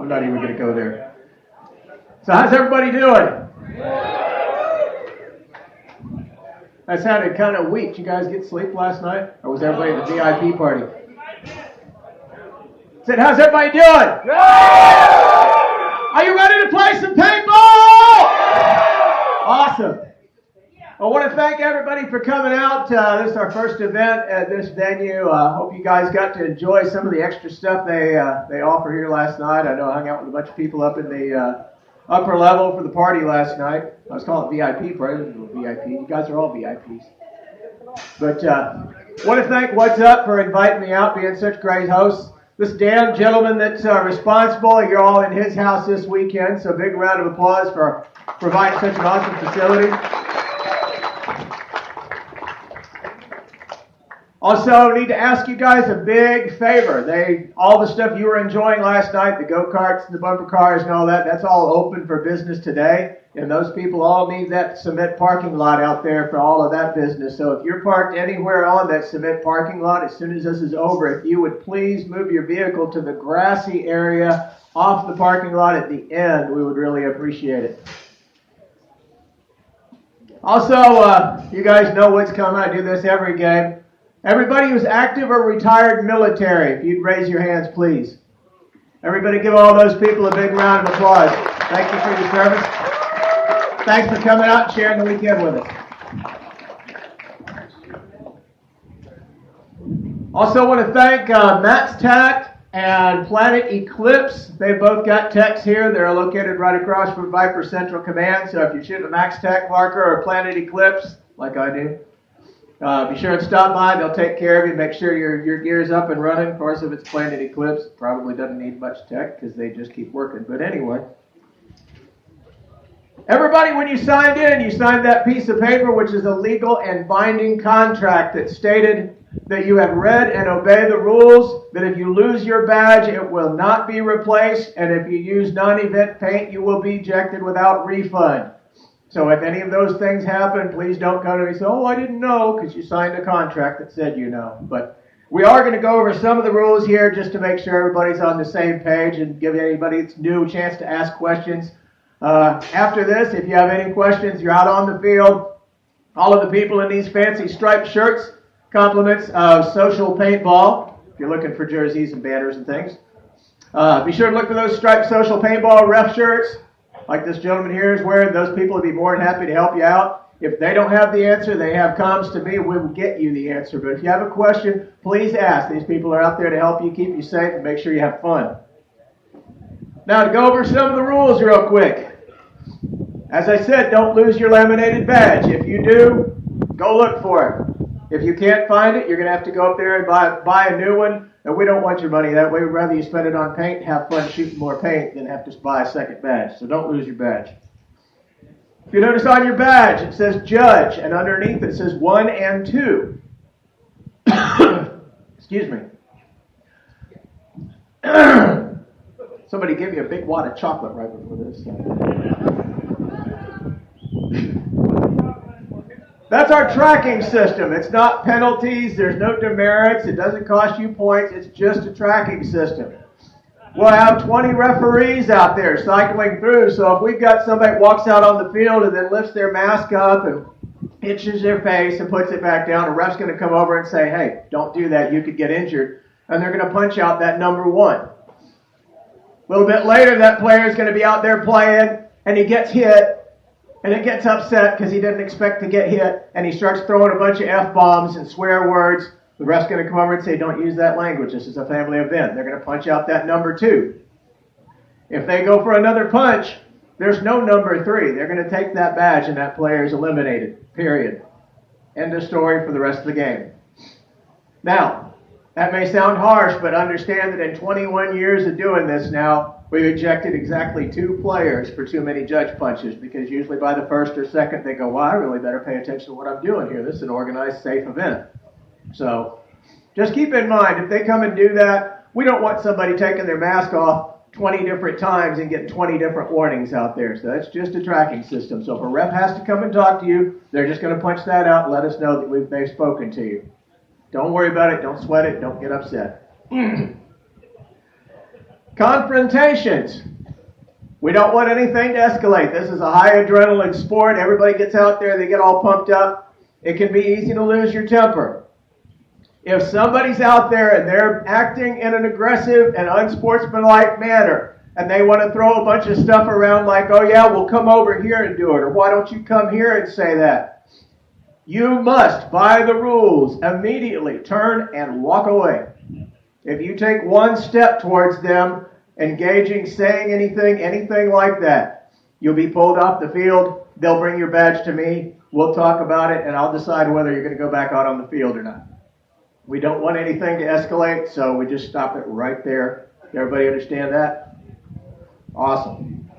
I'm not even going to go there. So how's everybody doing? That sounded kind of weak. Did you guys get sleep last night? Or was everybody at the VIP party? I said, how's everybody doing? Are you ready to play some paintball? Awesome. I want to thank everybody for coming out. This is our first event at this venue. I hope you guys got to enjoy some of the extra stuff they offer here last night. I know I hung out with a bunch of people up in the upper level for the party last night. I was calling it VIP party. VIP. You guys are all VIPs. But I want to thank What's Up for inviting me out, being such great hosts. This damn gentleman that's responsible, you're all in his house this weekend, so big round of applause for providing such an awesome facility. Also, need to ask you guys a big favor. All the stuff you were enjoying last night, the go-karts and the bumper cars and all that, that's all open for business today. And those people all need that cement parking lot out there for all of that business. So if you're parked anywhere on that cement parking lot, as soon as this is over, if you would please move your vehicle to the grassy area off the parking lot at the end, we would really appreciate it. Also, you guys know what's coming. I do this every game. Everybody who's active or retired military, if you'd raise your hands, please. Everybody give all those people a big round of applause. Thank you for your service. Thanks for coming out and sharing the weekend with us. Also want to thank Matt's Tact and Planet Eclipse. They both got techs here. They're located right across from Viper Central Command. So if you shoot a Max Tac marker or Planet Eclipse, like I do, be sure and stop by. They'll take care of you. Make sure your gear's up and running. Of course, if it's Planet Eclipse, probably doesn't need much tech because they just keep working. But anyway, everybody, when you signed in, you signed that piece of paper, which is a legal and binding contract that stated that you have read and obey the rules, that if you lose your badge, it will not be replaced, and if you use non-event paint, you will be ejected without refund. So if any of those things happen, please don't come to me and say, oh, I didn't know, because you signed a contract that said you know. But we are going to go over some of the rules here just to make sure everybody's on the same page and give anybody that's new a chance to ask questions. After this, if you have any questions, you're out on the field. All of the people in these fancy striped shirts, compliments of Social Paintball, if you're looking for jerseys and banners and things. Be sure to look for those striped Social Paintball ref shirts, like this gentleman here is wearing. Those people would be more than happy to help you out. If they don't have the answer, they have comms to me. We will get you the answer. But if you have a question, please ask. These people are out there to help you, keep you safe, and make sure you have fun. Now, to go over some of the rules real quick. As I said, don't lose your laminated badge. If you do, go look for it. If you can't find it, you're going to have to go up there and buy a new one. And we don't want your money that way. We'd rather you spend it on paint, have fun shooting more paint, than have to buy a second badge. So don't lose your badge. If you notice on your badge, it says judge, and underneath it says 1 and 2. Excuse me. Somebody give me a big wad of chocolate right before this. That's our tracking system. It's not penalties. There's no demerits. It doesn't cost you points. It's just a tracking system. We'll have 20 referees out there cycling through. So if we've got somebody that walks out on the field and then lifts their mask up and itches their face and puts it back down, a ref's going to come over and say, hey, don't do that. You could get injured. And they're going to punch out that number 1. A little bit later, that player is going to be out there playing, and he gets hit. And it gets upset because he didn't expect to get hit, and he starts throwing a bunch of F-bombs and swear words. The ref's going to come over and say, don't use that language. This is a family event. They're going to punch out that number 2. If they go for another punch, there's no number 3. They're going to take that badge, and that player is eliminated, period. End of story for the rest of the game. Now, that may sound harsh, but understand that in 21 years of doing this now, we've ejected exactly 2 players for too many judge punches, because usually by the first or second they go, well, I really better pay attention to what I'm doing here. This is an organized, safe event. So just keep in mind, if they come and do that, we don't want somebody taking their mask off 20 different times and getting 20 different warnings out there. So that's just a tracking system. So if a ref has to come and talk to you, they're just going to punch that out and let us know that they've spoken to you. Don't worry about it. Don't sweat it. Don't get upset. Confrontations. We don't want anything to escalate. This is a high adrenaline sport. Everybody gets out there, they get all pumped up. It can be easy to lose your temper. If somebody's out there and they're acting in an aggressive and unsportsmanlike manner, and they want to throw a bunch of stuff around like, oh yeah, we'll come over here and do it, or why don't you come here and say that? You must, by the rules, immediately turn and walk away. If you take one step towards them, engaging, saying anything like that, you'll be pulled off the field. They'll bring your badge to me. We'll talk about it, and I'll decide whether you're going to go back out on the field or not. We don't want anything to escalate, so we just stop it right there. Everybody understand that? Awesome.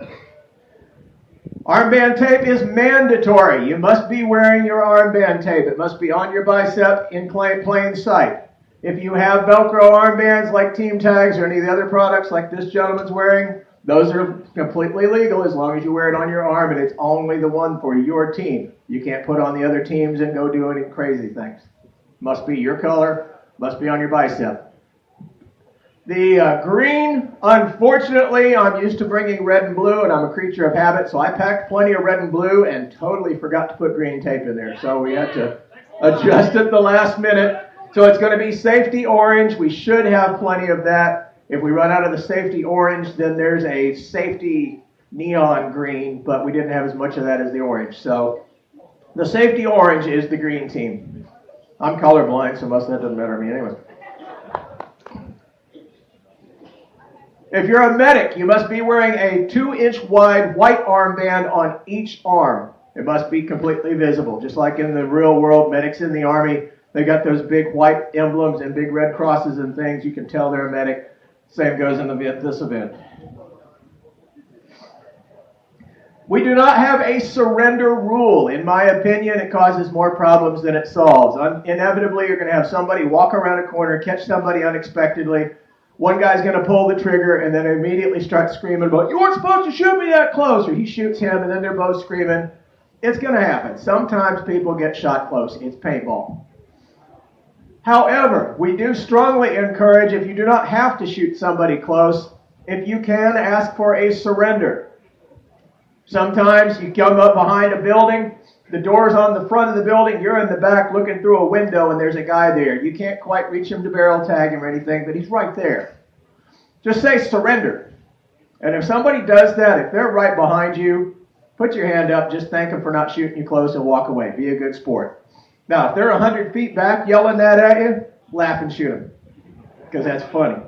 Armband tape is mandatory. You must be wearing your armband tape. It must be on your bicep in plain sight. If you have Velcro armbands like Team Tags or any of the other products like this gentleman's wearing, those are completely legal as long as you wear it on your arm and it's only the one for your team. You can't put on the other teams and go do any crazy things. Must be your color, must be on your bicep. The green, unfortunately, I'm used to bringing red and blue, and I'm a creature of habit, so I packed plenty of red and blue and totally forgot to put green tape in there. So we had to adjust at the last minute. So it's going to be safety orange. We should have plenty of that. If we run out of the safety orange, then there's a safety neon green, but we didn't have as much of that as the orange. So the safety orange is the green team. I'm colorblind, so most of that doesn't matter to me anyway. If you're a medic, you must be wearing a 2-inch wide white armband on each arm. It must be completely visible. Just like in the real world, medics in the Army, they got those big white emblems and big red crosses and things. You can tell they're a medic. Same goes in this event. We do not have a surrender rule. In my opinion, it causes more problems than it solves. Inevitably, you're going to have somebody walk around a corner, catch somebody unexpectedly. One guy's going to pull the trigger and then immediately start screaming about, you weren't supposed to shoot me that close, or he shoots him and then they're both screaming. It's going to happen. Sometimes people get shot close. It's paintball. However, we do strongly encourage, if you do not have to shoot somebody close, if you can, ask for a surrender. Sometimes you come up behind a building, the door's on the front of the building, you're in the back looking through a window and there's a guy there. You can't quite reach him to barrel tag him or anything, but he's right there. Just say surrender. And if somebody does that, if they're right behind you, put your hand up, just thank them for not shooting you close and walk away. Be a good sport. Now, if they're 100 feet back yelling that at you, laugh and shoot them, because that's funny.